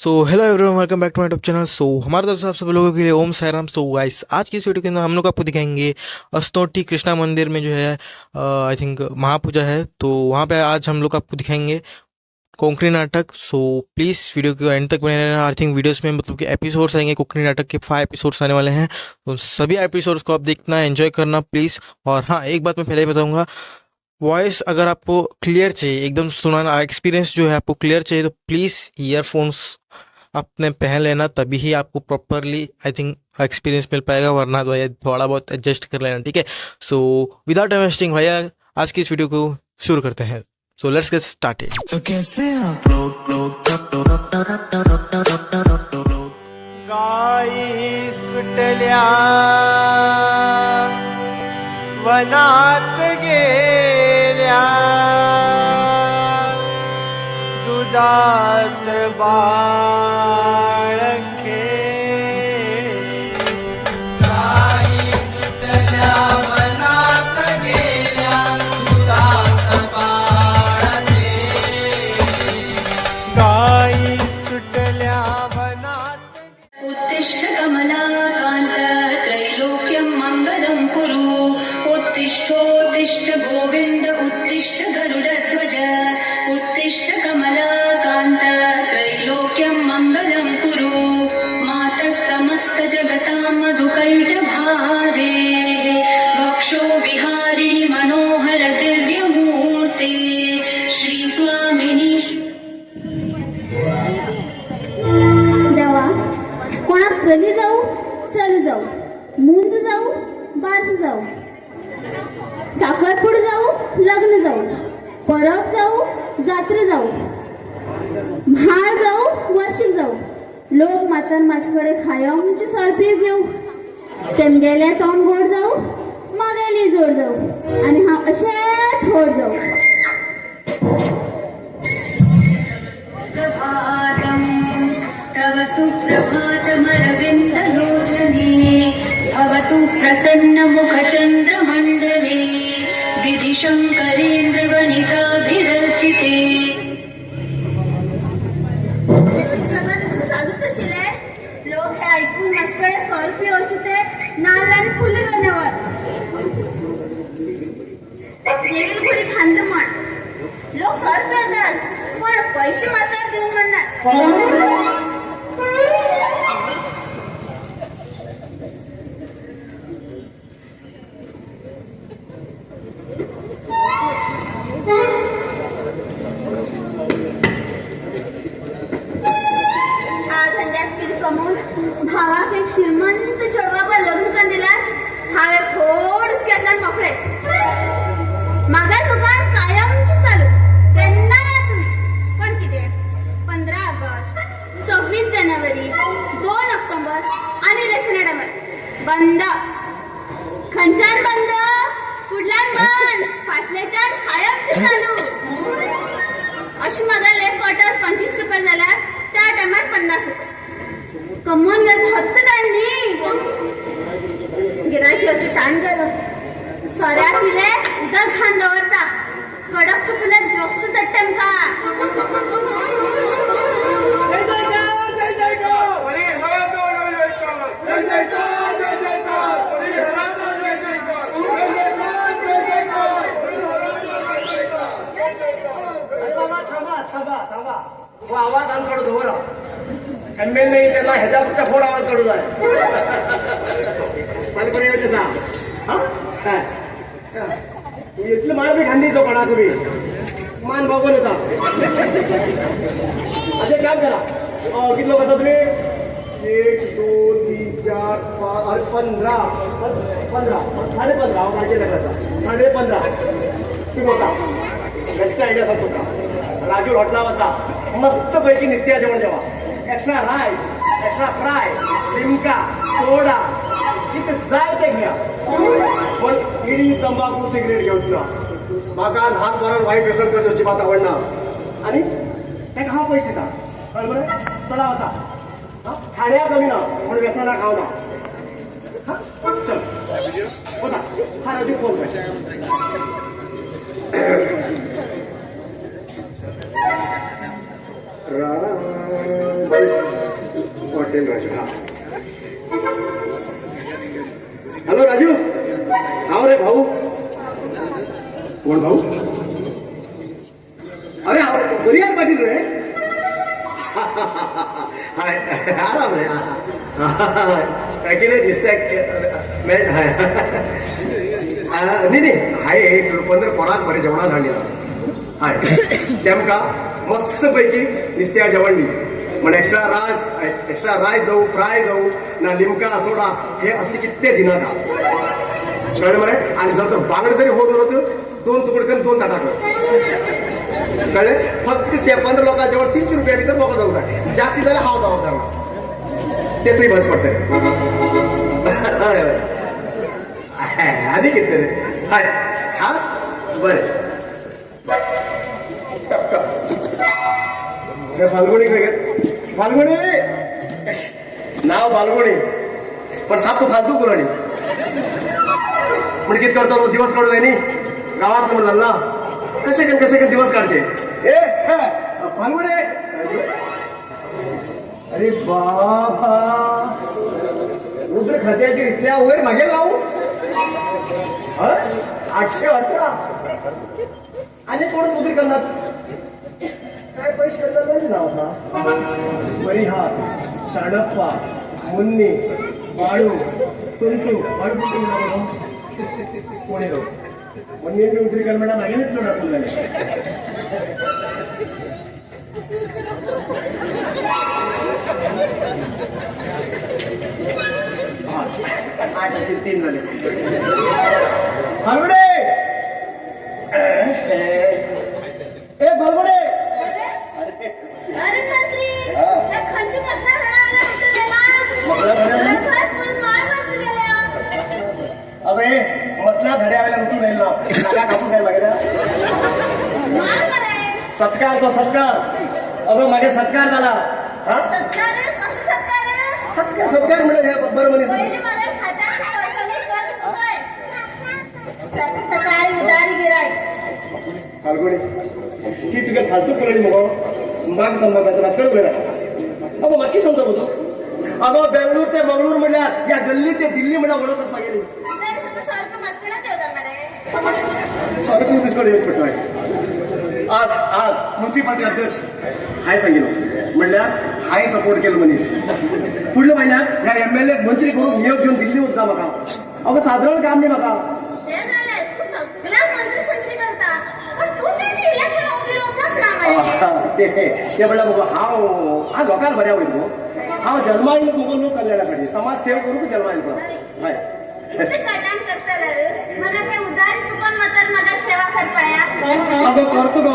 So hello everyone, welcome back to my YouTube channel. So हमारे तरफ से आप सभी लोगों के लिए ओम साईं राम। सो गाइस, आज की इस वीडियो के अंदर हम लोग आपको दिखाएंगे अस्तोटी कृष्णा मंदिर में जो है आई थिंक महापूजा है। तो वहाँ पे आज हम लोग आपको दिखाएंगे कोंकणी नाटक। सो प्लीज़ वीडियो को एंड तक बने रहना। आई थिंक वीडियोस में मतलब कि एपिसोड्स आएंगे, कोंकणी नाटक के 5 एपिसोड्स आने वाले हैं। तो सभी एपिसोड्स को आप देखना, एंजॉय करना प्लीज़। और हाँ, एक बात मैं पहले ही बताऊंगा, वॉइस अगर आपको क्लियर चाहिए, एकदम सुनाना एक्सपीरियंस जो है आपको क्लियर चाहिए, तो प्लीज़ ईयरफोन्स अपने पहन लेना, तभी ही आपको properly I think experience mill पाएगा, वरना तो ये थोड़ा बहुत एडजस्ट कर लेना, ठीक है। सो विदाउट इन्वेस्टिंग भैया, आज की इस वीडियो को शुरू करते हैं। So let's get started. तो कैसे आप गाई सुटल्या वनात गेल्या दुधात बाळ खेळे गाई सुटल्या वनात गेल्या दुधात बाळ खेळे गाई सुटल्या वनात उत्तिष्ठ कमलाकान्त त्रैलोक्यं मङ्गलं कुरु। उत्तिष्ठोत्तिष्ठ गोविन्द उत्तिष्ठ गरुडध्वज। उत्तिष्ठ कमलाकान्त त्रैलोक्यं मङ्गलं कुरु। मातः समस्त जगतां मधुकैटभारे वक्षो विहारिणि मनोहर दिव्यमूर्ते श्री स्वामिनी। देवा, कोणाक चली जाऊ चल जाऊ, मुंज जाऊ बार्श जाऊ, साखरपुड जाऊ लग्न जाऊ, परब जाऊ जात्रे जाऊ, म्हाळ जाऊ वर्षिक जाऊ, लोक मातन माझ्याकडे खायमची सरपीर घेऊ, तेमगेले तोंड गोड जाऊ मागेली जोड जाऊ, आणि हा अशेच होड जाऊ। प्रभातम् तव सुप्रभातमरविन्दलोचने भवतु प्रसन्नमुखचन्द्रमण्डले विधिशङ्करेन्द्रवनिताभिरचिते। चालूच शिले लोक हे ऐकून माझ्याकडे सॉल्फी ओचिते नाल आणि फुले घेण्यावर देवील पुढे खांद म्हण लोक सॉल्फी येतात पण पैसे मात्र देऊन म्हणणार। भावाक एक श्रीमंत चोडवापर लग्न करून दिला, हावे थोडस घेतला मोकळे मागा दुकान कायमची चालू केन्ना या तुम्ही, पण किती 15 ऑगस्ट 26 जानेवारी 2 ऑक्टोबर आणि इलेक्शन टायमार बंद, खंचान बंद, फुडल्यान बंद, फाटल्याच्यान कायमची चालू। अशी म्हाका लेप क्वार्टर 25 रुपये जाल्यार त्या टायमार 50 रुपये कमवून घ्यायचं हत्त टाइम न्ही, गिरायकी असं टाइम झालं सऱ्या किले उदक घाण दवरता, कडक तुपले जास्त चट्टेम का जय जयकार जय जयकार हरी हरातो जय जयकार जय जयकार जय जयकार हरी हरातो जय जयकार जय जयकार जय जयकार हरी हरातो जय जयकार। बाबा थांबा थांबा थांबा, वो आवाज आमकडे धोरा एमएल नाही, त्याला ह्याच्यापेक्षा फोड आवाज काढू जाय मला पण येऊ सांग हा काय इथलं मला बी खांदी तो कोणा तुम्ही मान बघून येता असे काम करा। किती लोक आता तुम्ही 1 2 3 4 5 15 15 माझे लग्नाचा 15.5 तुम्ही होता बेस्ट आयडिया सांगतो का राजू हॉटला वाचा मस्त पैकी नित्या जेवण जेवा, extra rice extra fry Limca soda किती जाय ते घ्या, पण इडी तंबाखू सिगरेट घेऊन तुला माका लहान पोरांना वाईट व्यसन करतो अजिबात आवडणार, आणि ते हा पैसे का बरोबर चला होता खाण्या कमी ना पण व्यसना खाऊ ना चल होता हा राजू फोन कर हॉटेल राजू. हा हॅलो राजू. हाव रे भाऊ. कोण भाऊ? अरे हा गरियार पाटील रे. हाय आराम रे. काय नाही दिसतंय नाही हाय 15 पोराक बरे जेवणा धाडलेला हाय. तेमका मस्त पैकी नुस्त्या जेवण म्हण एक्स्ट्रा रायस जाऊ फ्राय जाऊ ना लिमका सोडा हे असले कितले दिनात कळलं मरे. आणि जर तर बांगड तरी होत होत 2 तुकडे करून 2 ताटा कर कळले. फक्त त्या 15 लोकांच्या 300 रुपया तर मोका जाऊ जाय. जास्ती झाले हाव जाऊ जाऊ ते तुही भस पडतंय. आणि किती रे हाय. हा बरे फाल्गुनी फाल्गुनी नाव फाल्गुनी पण साप तो फालतू बोलणी म्हणजे किती करतो दिवस काढू नाही गावात म्हणलं ना कसे दिवस काढचे. ए फाल्गुनी अरे बाबा रुद्र खात्याची इथल्या वगैरे मागे लावू 818 आणि कोण उदरी करणार काय पैसे करतात नाही नाव असा. परिहार शाणप्पा मुन्नी बाळू सुंटू कोणी रो मुन्नी उदरी कर म्हणा मागेच चढ असेल नाही 3 झाले. फाल्गुने ए फाल्गुने अरे मंत्री त्या खालची मसला धरायला उचललेला माळ मारत गेल्या. अबे मसला धड्यावेला उठून राहील ना कापून काय मागे माळ माराय सत्कार तो सत्कार. अबे मागे सत्कार झाला. हा सत्कार कसं सत्कार सत्कार म्हणजे बरं पहिले म्हणे मला खाता सकाळी उदारी गिराय फाल्गुनी की तुझ्या फालतू कळली माग समजा राजकारण उभे राहा. अगं माकी समजा होतो. अगं बेंगळूर ते मंगळूर म्हणल्या या गल्ली ते दिल्ली म्हणा ओळखच पाहिजे. सारखं मस्करात येऊ लागणार सारखं तुझ्याकडे येऊन पडतो आहे. आज म्युन्सिपालिटी अध्यक्ष हाय सांगितलं म्हणल्या हाय सपोर्ट केलं म्हणे. पुढल्या महिन्यात या MLA मंत्री करून नियोग घेऊन दिल्ली होत जा मका. अगं साधारण काम नाही मका. ते झालंय तू सगळ्या मंत्री संत्री करता पण तू त्यांची इलेक्शन उभी रोजच ना ते म्हणलं बघ हा लोकांना बऱ्या होईल हा जन्माईल बघ लोक कल्याणासाठी समाजसेवा करू जन्माईल पण हाय कल्याण करता मला काही उदारी चुकून मतर मदत सेवा कर पडया. अगं करतो ग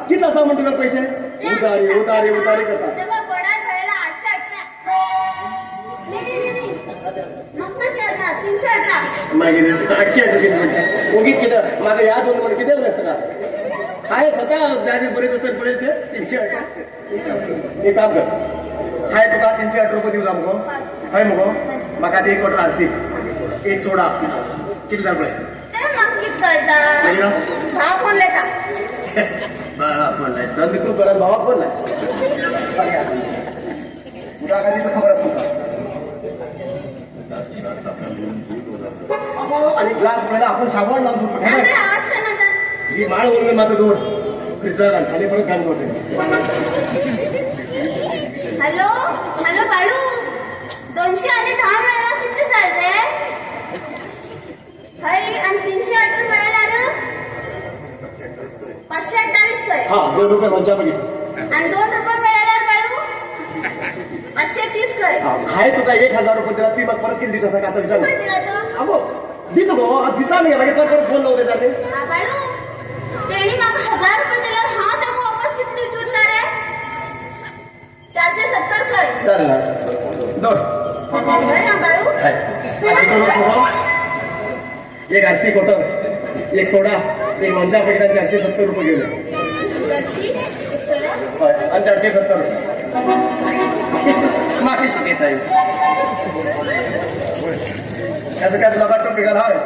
किती असा म्हणतो का पैसे उतारी करतात. तेव्हा गोडा भरायला 818 मग पण केला 318 मागे 818 किती म्हणतात ओगीत केलं माझं या 2 म्हणून किती नसतं का काय स्वतः दारी बरेच असतात पडेल ते 308 हे काम कर हाय तुका 308 रुपये देऊ जा मग हाय मग मग ते 1 क्वार्टर आरसी 1 सोडा किती दार पडेल ते नक्कीच कळता भाव फोन लेता फोन नाही दंड तू करत भावा फोन नाही तुला कधी तर खबर असतो आणि ग्लास पडायला आपण साबण लावतो आवाज करणार का ही माळ वगैरे माझं दोन फ्रीजर घाल खाली परत घाल होते. हॅलो बाळू 200 आणि 10 मिळाला किती चालते हरी आणि 318 मिळाला रे 528 काय हा 2 रुपये वंचा बघितलं आणि 2 रुपये मिळाल्यावर बाळू 530 काय हाय तुका 1000 रुपये दिला ती मग परत किती दिवसा का आता विचार दिला तो अगो देतो गो आज दिसा नाही म्हणजे परत फोन लावले जाते बाळू तेणी माका 1000 रुपये दिल्यावर हा तर वापस किती चुटणार रे 470 काय चालेल दोन बरं ना बाळू एक आरसी क्वार्टर 1 सोडा 1 वंचा पैकी 470 रुपये गेले गर्दी 100 आणि 470 माफी शिकेत आहे त्याचं काय तुला वाटतं पिकाला हवं